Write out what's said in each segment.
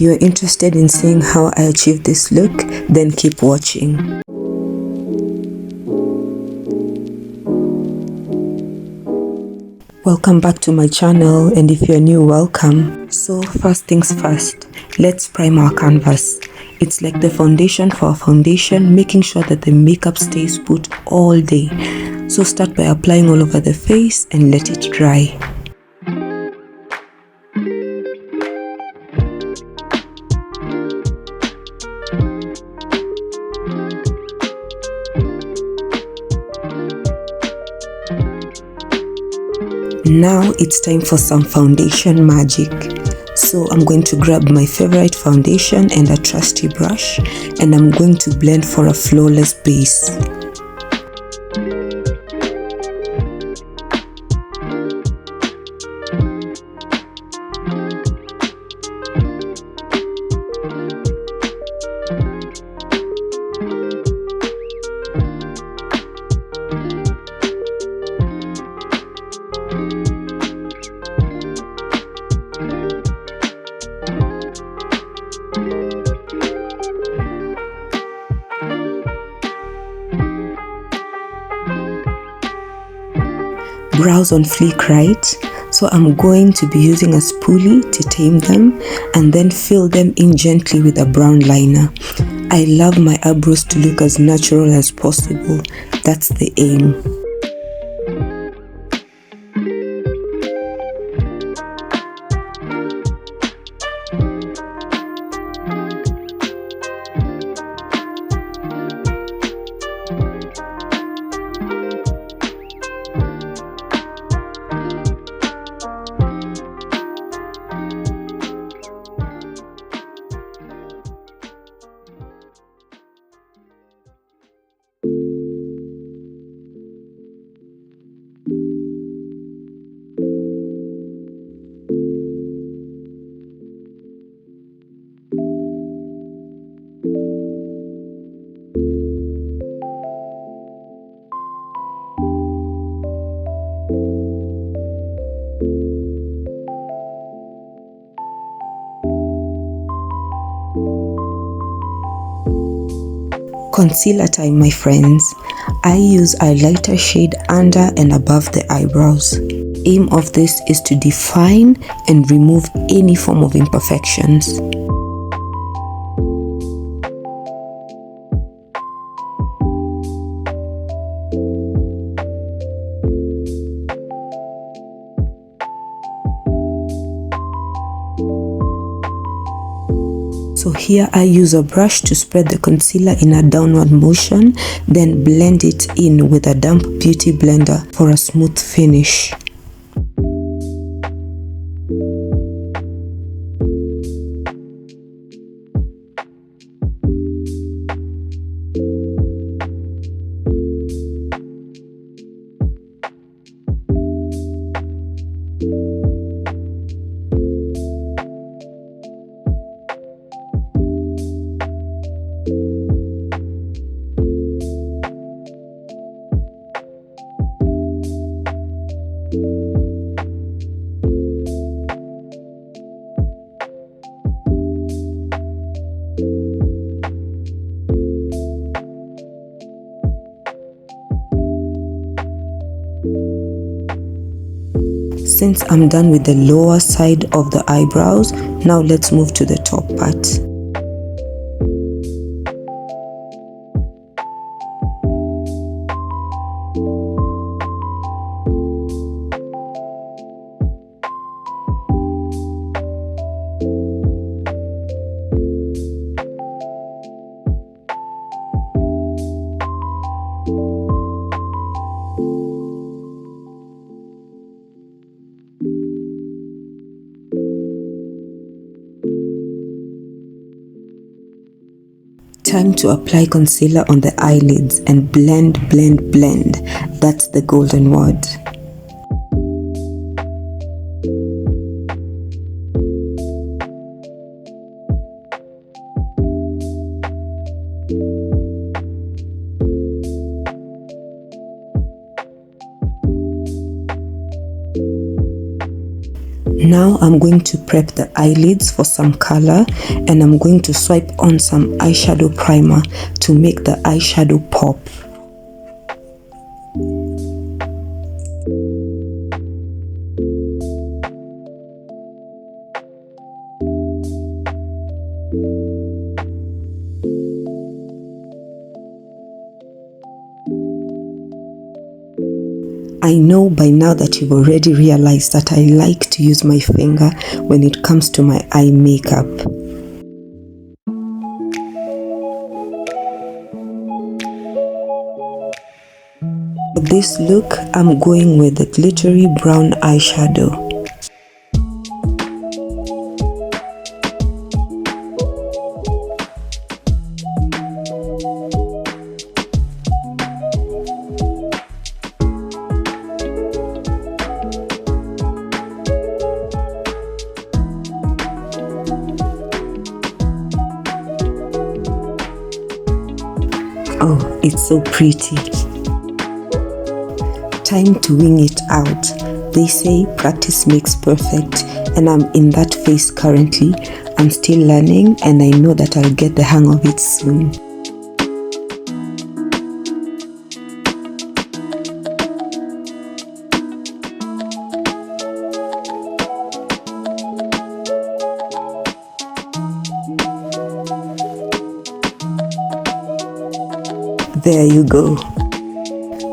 If you're interested in seeing how I achieved this look, then keep watching. Welcome back to my channel, and if you're new, welcome. So first things first, let's prime our canvas. It's like the foundation for a foundation, making sure that the makeup stays put all day. So start by applying all over the face and let it dry. Now it's time for some foundation magic. So I'm going to grab my favorite foundation and a trusty brush, and I'm going to blend for a flawless base. Brows on fleek, right? So I'm going to be using a spoolie to tame them and then fill them in gently with a brown liner. I love my eyebrows to look as natural as possible. That's the aim. Concealer time, my friends. I use a lighter shade under and above the eyebrows. Aim of this is to define and remove any form of imperfections. So here I use a brush to spread the concealer in a downward motion, then blend it in with a damp beauty blender for a smooth finish. Since I'm done with the lower side of the eyebrows, now let's move to the top part. Time to apply concealer on the eyelids and blend, blend, blend. That's the golden word. Now I'm going to prep the eyelids for some color, and I'm going to swipe on some eyeshadow primer to make the eyeshadow pop. I know by now that you've already realized that I like to use my finger when it comes to my eye makeup. For this look, I'm going with the glittery brown eyeshadow. Oh, it's so pretty. Time to wing it out. They say practice makes perfect, and I'm in that phase currently. I'm still learning, and I know that I'll get the hang of it soon. There you go.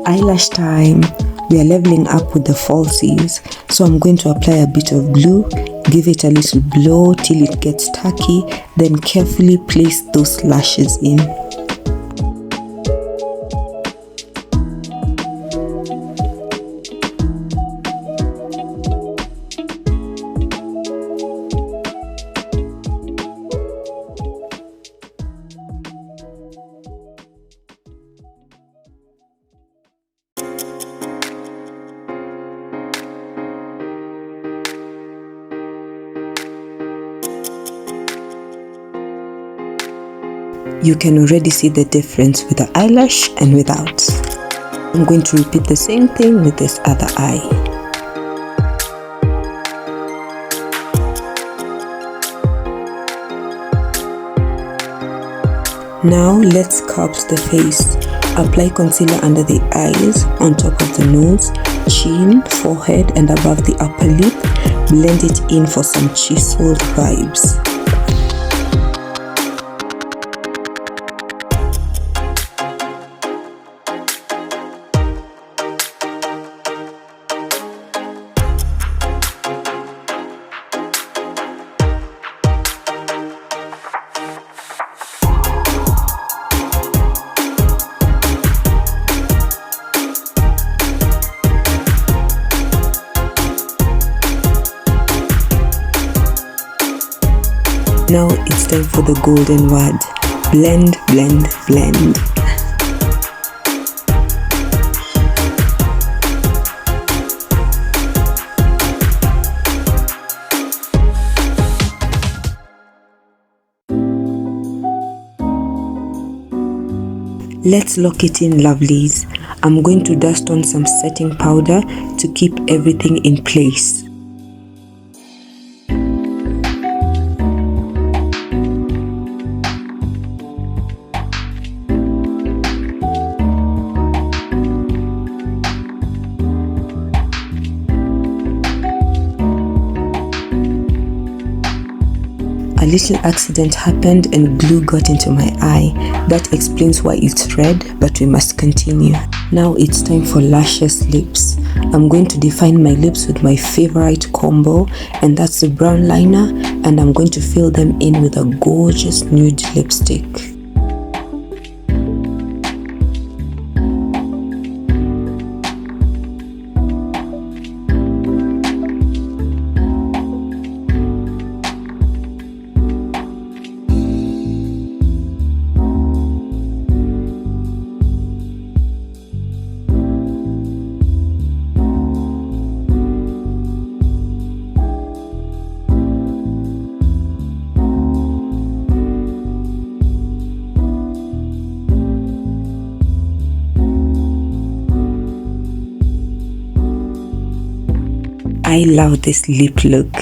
Eyelash time. We are leveling up with the falsies, so I'm going to apply a bit of glue, give it a little blow till it gets tacky, then carefully place those lashes in. You can already see the difference with the eyelash and without. I'm going to repeat the same thing with this other eye. Now let's sculpt the face. Apply concealer under the eyes, on top of the nose, chin, forehead and above the upper lip. Blend it in for some chiseled vibes. Now it's time for the golden word. Blend, blend, blend. Let's lock it in, lovelies. I'm going to dust on some setting powder to keep everything in place. A little accident happened and glue got into my eye. That explains why it's red, but we must continue. Now it's time for lashes lips. I'm going to define my lips with my favorite combo, and that's the brown liner, and I'm going to fill them in with a gorgeous nude lipstick. I love this lip look.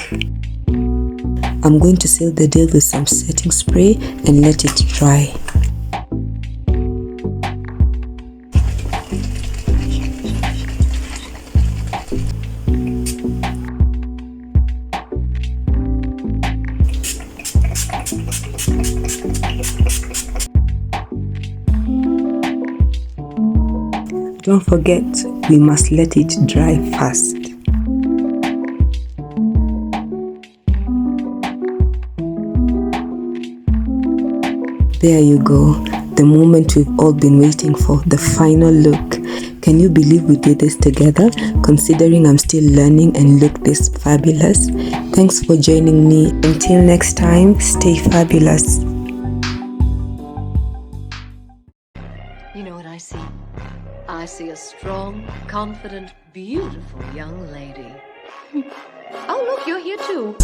I'm going to seal the deal with some setting spray and let it dry. Don't forget, we must let it dry fast. There you go, the moment we've all been waiting for, the final look. Can you believe we did this together, considering I'm still learning and look this fabulous? Thanks for joining me. Until next time, stay fabulous. You know what I see? I see a strong, confident, beautiful young lady. Oh, look, you're here too.